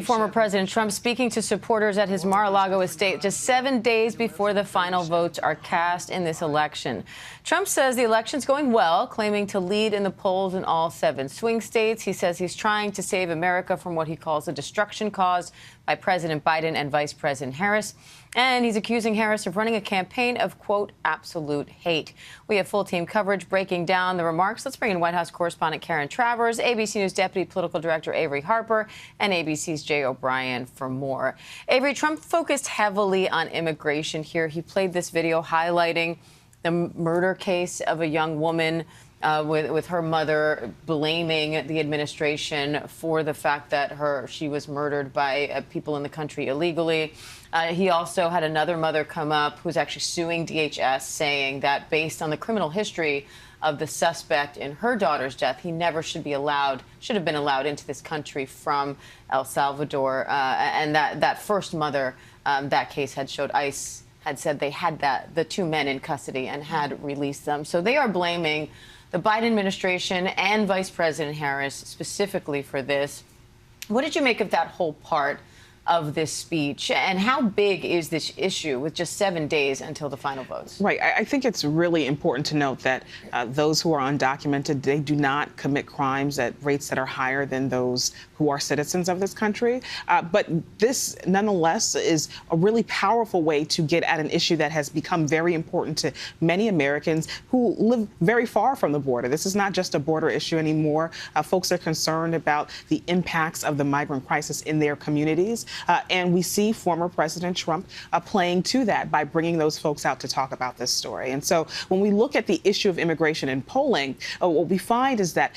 Former President Trump speaking to supporters at his Mar-a-Lago estate just 7 days before the final votes are cast in this election. Trump says the election's going well, claiming to lead in the polls in all 7 swing states. He says he's trying to save America from what he calls the destruction caused by President Biden and Vice President Harris. And he's accusing Harris of running a campaign of, quote, absolute hate. We have full team coverage breaking down the remarks. Let's bring in White House correspondent Karen Travers, ABC News Deputy Political Director Avery Harper, and ABC's Jay O'Brien for more. Avery, Trump focused heavily on immigration here. He played this video highlighting the murder case of a young woman with her mother blaming the administration for the fact that she was murdered by people in the country illegally. He also had another mother come up who's actually suing DHS, saying that based on the criminal history of the suspect in her daughter's death, he never should have been allowed into this country from El Salvador. And that first mother, that case had showed ICE had said they had the 2 men in custody and had released them. So they are blaming the Biden administration and Vice President Harris specifically for this. What did you make of that whole part of this speech, and how big is this issue with just 7 days until the final votes? Right. I think it's really important to note that those who are undocumented, they do not commit crimes at rates that are higher than those who are citizens of this country. But this, nonetheless, is a really powerful way to get at an issue that has become very important to many Americans who live very far from the border. This is not just a border issue anymore. Folks are concerned about the impacts of the migrant crisis in their communities. And we see former President Trump playing to that by bringing those folks out to talk about this story. And so when we look at the issue of immigration and polling, what we find is that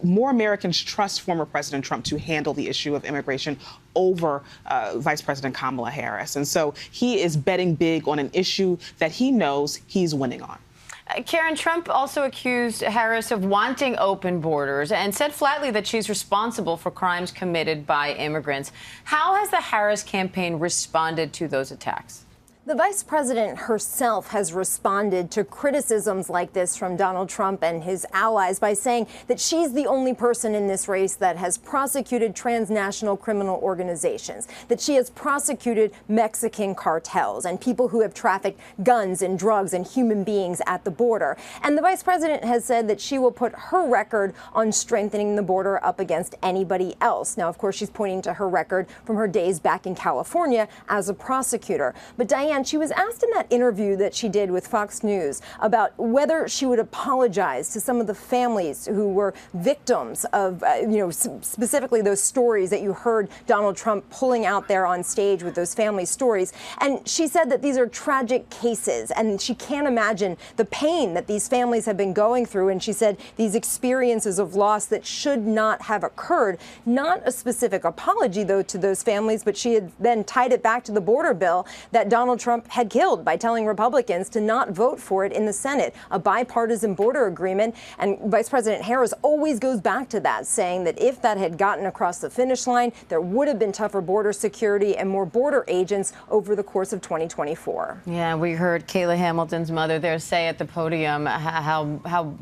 more Americans trust former President Trump to handle the issue of immigration over Vice President Kamala Harris. And so he is betting big on an issue that he knows he's winning on. Karen, Trump also accused Harris of wanting open borders and said flatly that she's responsible for crimes committed by immigrants. How has the Harris campaign responded to those attacks? The vice president herself has responded to criticisms like this from Donald Trump and his allies by saying that she's the only person in this race that has prosecuted transnational criminal organizations, that she has prosecuted Mexican cartels and people who have trafficked guns and drugs and human beings at the border. And the vice president has said that she will put her record on strengthening the border up against anybody else. Now, of course, she's pointing to her record from her days back in California as a prosecutor. But Diane, she was asked in that interview that she did with Fox News about whether she would apologize to some of the families who were victims of, specifically those stories that you heard Donald Trump pulling out there on stage with those family stories. And she said that these are tragic cases and she can't imagine the pain that these families have been going through. And she said these experiences of loss that should not have occurred. Not a specific apology, though, to those families, but she had then tied it back to the border bill that Donald Trump had killed by telling Republicans to not vote for it in the Senate, a bipartisan border agreement. And Vice President Harris always goes back to that, saying that if that had gotten across the finish line, there would have been tougher border security and more border agents over the course of 2024. Yeah, we heard Kayla Hamilton's mother there say at the podium how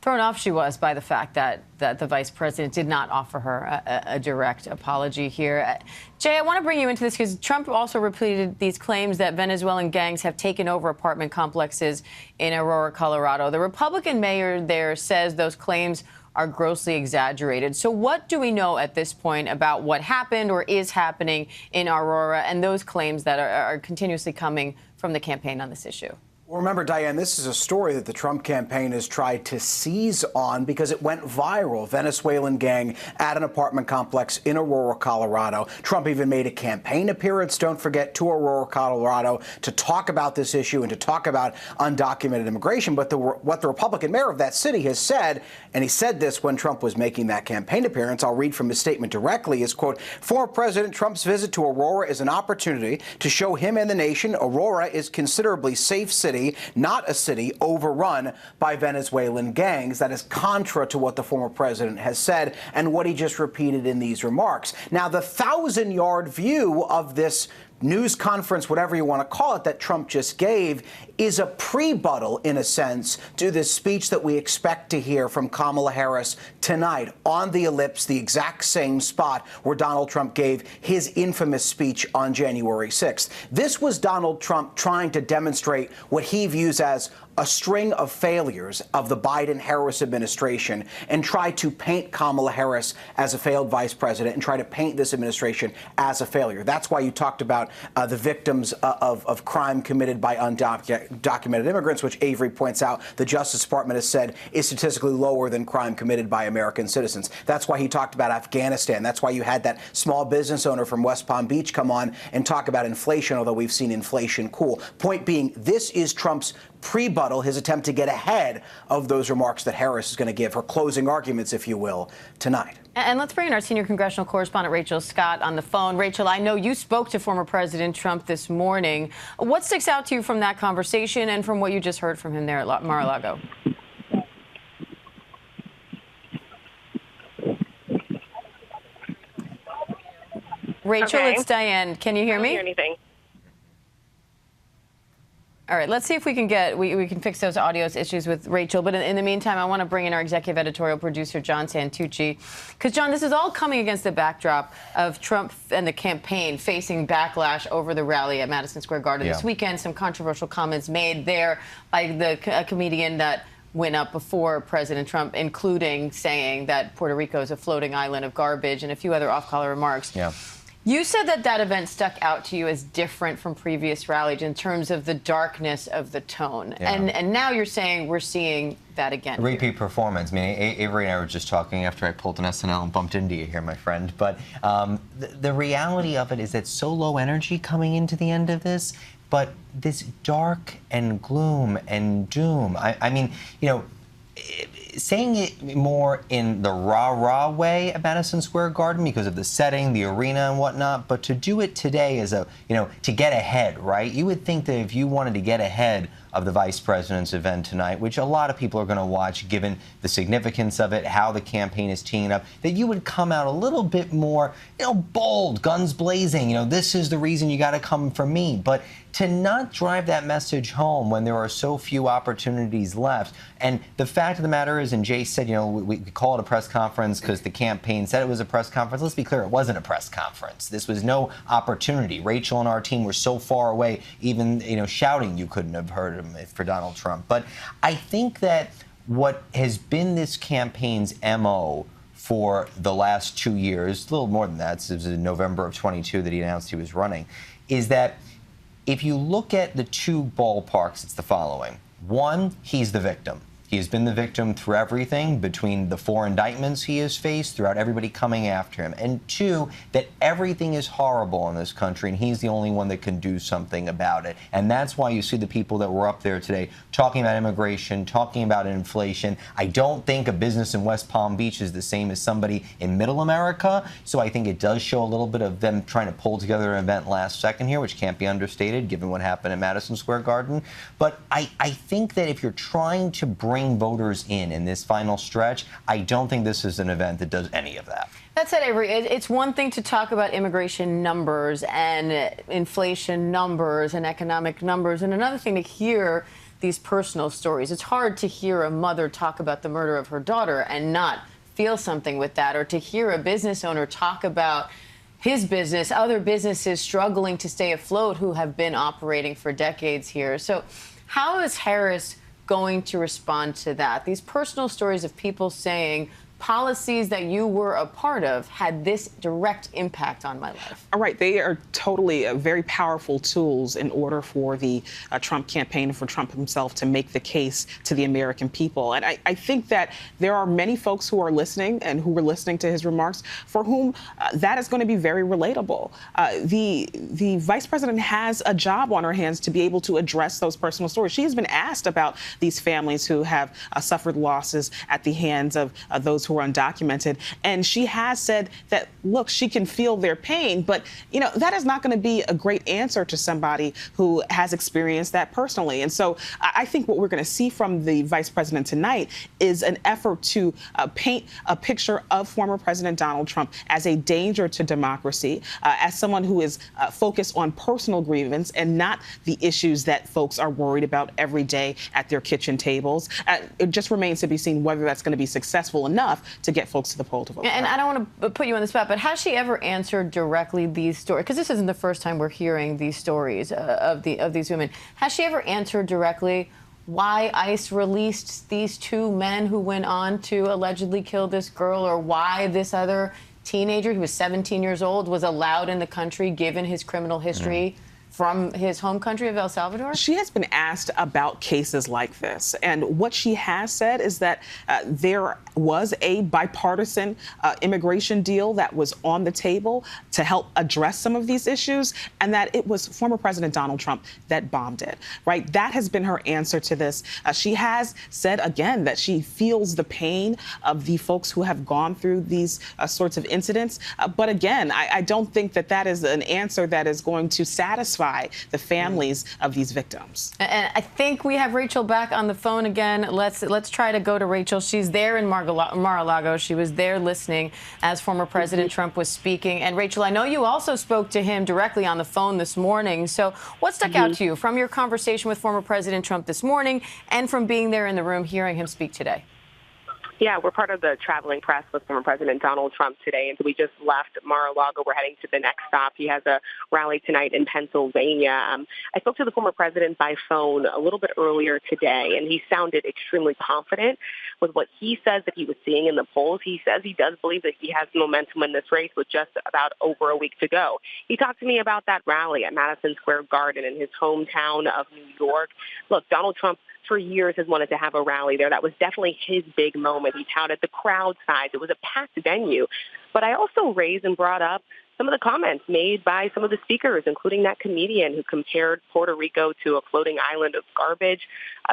thrown off she was by the fact that the vice president did not offer her a direct apology here. Jay, I want to bring you into this because Trump also repeated these claims that Venezuelan gangs have taken over apartment complexes in Aurora, Colorado. The Republican mayor there says those claims are grossly exaggerated. So what do we know at this point about what happened or is happening in Aurora and those claims that are continuously coming from the campaign on this issue? Well, remember, Diane, this is a story that the Trump campaign has tried to seize on because it went viral. Venezuelan gang at an apartment complex in Aurora, Colorado. Trump even made a campaign appearance, don't forget, to Aurora, Colorado to talk about this issue and to talk about undocumented immigration. But what the Republican mayor of that city has said, and he said this when Trump was making that campaign appearance, I'll read from his statement directly, is, quote, former President Trump's visit to Aurora is an opportunity to show him and the nation Aurora is considerably safe city, not a city overrun by Venezuelan gangs. That is contra to what the former president has said and what he just repeated in these remarks. Now, the 1,000-yard view of this news conference, whatever you want to call it, that Trump just gave is a pre-buttal, in a sense, to this speech that we expect to hear from Kamala Harris tonight on the Ellipse, the exact same spot where Donald Trump gave his infamous speech on January 6th. This was Donald Trump trying to demonstrate what he views as a string of failures of the Biden-Harris administration and try to paint Kamala Harris as a failed vice president and try to paint this administration as a failure. That's why you talked about the victims of crime committed by undocumented immigrants, which Avery points out the Justice Department has said is statistically lower than crime committed by American citizens. That's why he talked about Afghanistan. That's why you had that small business owner from West Palm Beach come on and talk about inflation, although we've seen inflation cool. Point being, this is Trump's pre-buttal, his attempt to get ahead of those remarks that Harris is going to give, her closing arguments, if you will, tonight. And let's bring in our senior congressional correspondent, Rachel Scott, on the phone. Rachel, I know you spoke to former President Trump this morning. What sticks out to you from that conversation and from what you just heard from him there at Mar-a-Lago? Rachel, Okay. It's Diane. Can you hear me? I don't hear anything. All right, let's see if we can we can fix those audio issues with Rachel. But in the meantime, I want to bring in our executive editorial producer, John Santucci. Because, John, this is all coming against the backdrop of Trump and the campaign facing backlash over the rally at Madison Square Garden this weekend. Some controversial comments made there by a comedian that went up before President Trump, including saying that Puerto Rico is a floating island of garbage and a few other off-color remarks. Yeah. You said that event stuck out to you as different from previous rallies in terms of the darkness of the tone. Yeah. And now you're saying we're seeing that again. Repeat performance. I mean, Avery and I were just talking after I pulled an SNL and bumped into you here, my friend. But the reality of it is that so low energy coming into the end of this, but this dark and gloom and doom. I mean, you know, saying it more in the rah-rah way at Madison Square Garden because of the setting, the arena and whatnot, but to do it today as a, you know, to get ahead, right? You would think that if you wanted to get ahead of the vice president's event tonight, which a lot of people are going to watch given the significance of it, how the campaign is teeing up, that you would come out a little bit more, you know, bold, guns blazing, you know, this is the reason you got to come for me. But to not drive that message home when there are so few opportunities left. And the fact of the matter is, and Jay said, you know, we call it a press conference because the campaign said it was a press conference. Let's be clear, it wasn't a press conference. This was no opportunity. Rachel and our team were so far away, even, you know, shouting you couldn't have heard him for Donald Trump. But I think that what has been this campaign's MO for the last 2 years, a little more than that, since it was in November of 22 that he announced he was running, is that if you look at the two ballparks, it's the following. One, he's the victim. He has been the victim through everything, between the 4 indictments he has faced, throughout everybody coming after him. And two, that everything is horrible in this country, and he's the only one that can do something about it. And that's why you see the people that were up there today talking about immigration, talking about inflation. I don't think a business in West Palm Beach is the same as somebody in Middle America. So I think it does show a little bit of them trying to pull together an event last second here, which can't be understated given what happened at Madison Square Garden. But I think that if you're trying to bring voters in this final stretch, I don't think this is an event that does any of that. That said, Avery, it's one thing to talk about immigration numbers and inflation numbers and economic numbers, and another thing to hear these personal stories. It's hard to hear a mother talk about the murder of her daughter and not feel something with that, or to hear a business owner talk about his business, other businesses struggling to stay afloat who have been operating for decades here. So how is Harris going to respond to that? These personal stories of people saying policies that you were a part of had this direct impact on my life. All right. They are totally very powerful tools in order for the Trump campaign and for Trump himself to make the case to the American people. And I think that there are many folks who are listening and who were listening to his remarks for whom that is going to be very relatable. The vice president has a job on her hands to be able to address those personal stories. She has been asked about these families who have suffered losses at the hands of those who who are undocumented. And she has said that, look, she can feel their pain, but, that is not going to be a great answer to somebody who has experienced that personally. And so I think what we're going to see from the vice president tonight is an effort to paint a picture of former President Donald Trump as a danger to democracy, as someone who is focused on personal grievance and not the issues that folks are worried about every day at their kitchen tables. It just remains to be seen whether that's going to be successful enough to get folks to the poll to vote. And I don't want to put you on the spot, but has she ever answered directly these stories? Because this isn't the first time we're hearing these stories of these women. Has she ever answered directly why ICE released these two men who went on to allegedly kill this girl, or why this other teenager who was 17 years old was allowed in the country given his criminal history from his home country of El Salvador? She has been asked about cases like this, and what she has said is that there was a bipartisan immigration deal that was on the table to help address some of these issues, and that it was former President Donald Trump that bombed it, right? That has been her answer to this. She has said, again, that she feels the pain of the folks who have gone through these sorts of incidents. But again, I don't think that that is an answer that is going to satisfy the families of these victims. And I think we have Rachel back on the phone again. Let's try to go to Rachel. She's there in Mar-a-Lago. She was there listening as former President Trump was speaking. And Rachel, I know you also spoke to him directly on the phone this morning. So what stuck out to you from your conversation with former President Trump this morning and from being there in the room hearing him speak today? Yeah, we're part of the traveling press with former President Donald Trump today, and so we just left Mar-a-Lago. We're heading to the next stop. He has a rally tonight in Pennsylvania. I spoke to the former president by phone a little bit earlier today, and he sounded extremely confident with what he says that he was seeing in the polls. He says he does believe that he has momentum in this race with just about over a week to go. He talked to me about that rally at Madison Square Garden in his hometown of New York. Look, Donald Trump for years has wanted to have a rally there. That was definitely his big moment. He touted the crowd size. It was a packed venue. But I also raised and brought up some of the comments made by some of the speakers, including that comedian who compared Puerto Rico to a floating island of garbage.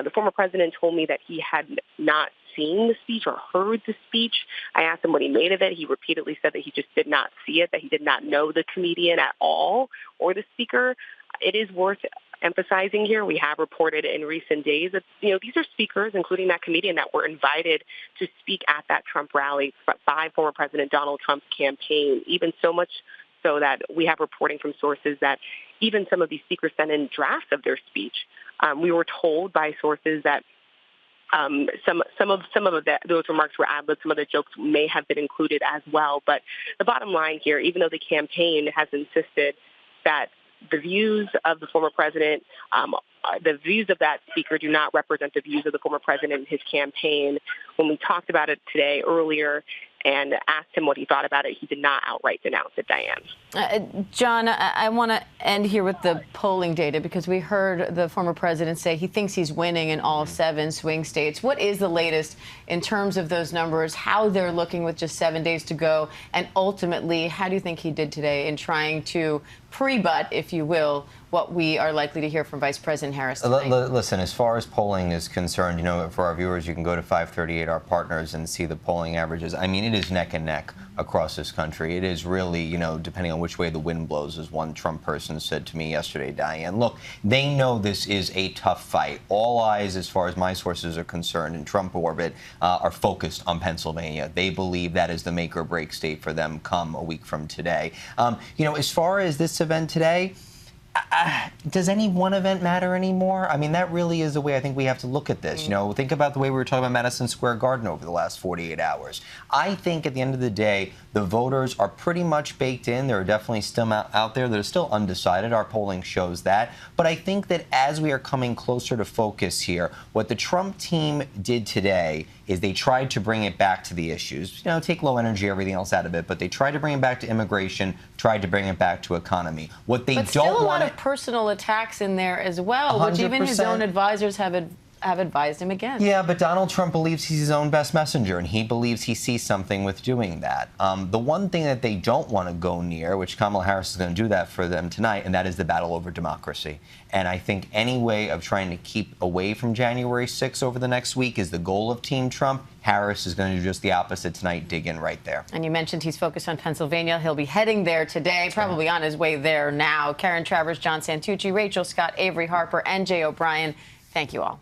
The former president told me that he had not seen the speech or heard the speech. I asked him what he made of it. He repeatedly said that he just did not see it, that he did not know the comedian at all or the speaker. It is worth emphasizing here, we have reported in recent days that, these are speakers, including that comedian, that were invited to speak at that Trump rally by former President Donald Trump's campaign, even so much so that we have reporting from sources that even some of these speakers sent in drafts of their speech. We were told by sources that some of those remarks were ad-libbed. Some of the jokes may have been included as well. But the bottom line here, even though the campaign has insisted that the views of the former president, the views of that speaker do not represent the views of the former president and his campaign. When we talked about it today earlier and asked him what he thought about it, he did not outright denounce it, Diane. John, I want to end here with the polling data, because we heard the former president say he thinks he's winning in all 7 swing states. What is the latest in terms of those numbers, how they're looking with just 7 days to go, and ultimately, how do you think he did today in trying to pre-butt, if you will, what we are likely to hear from Vice President Harris tonight? Listen, as far as polling is concerned, for our viewers, you can go to 538, our partners, and see the polling averages. I mean, it is neck and neck across this country. It is really, depending on which way the wind blows, as one Trump person said to me yesterday, Diane. Look, they know this is a tough fight. All eyes, as far as my sources are concerned, in Trump orbit, are focused on Pennsylvania. They believe that is the make or break state for them come a week from today. As far as this event today, does any one event matter anymore? I mean, that really is the way I think we have to look at this. Think about the way we were talking about Madison Square Garden over the last 48 hours. I think at the end of the day, the voters are pretty much baked in. There are definitely still out there that are still undecided. Our polling shows that. But I think that as we are coming closer to focus here, what the Trump team did today is they tried to bring it back to the issues. Take low energy, everything else out of it, but they tried to bring it back to immigration, tried to bring it back to economy. What they but don't still a want lot of personal attacks in there as well, 100%. Which even his own advisors have have advised him against. Yeah, but Donald Trump believes he's his own best messenger, and he believes he sees something with doing that. The one thing that they don't want to go near, which Kamala Harris is going to do that for them tonight, and that is the battle over democracy. And I think any way of trying to keep away from January 6th over the next week is the goal of Team Trump. Harris is going to do just the opposite tonight, dig in right there. And you mentioned he's focused on Pennsylvania. He'll be heading there today, probably on his way there now. Karen Travers, John Santucci, Rachel Scott, Avery Harper, and Jay O'Brien, thank you all.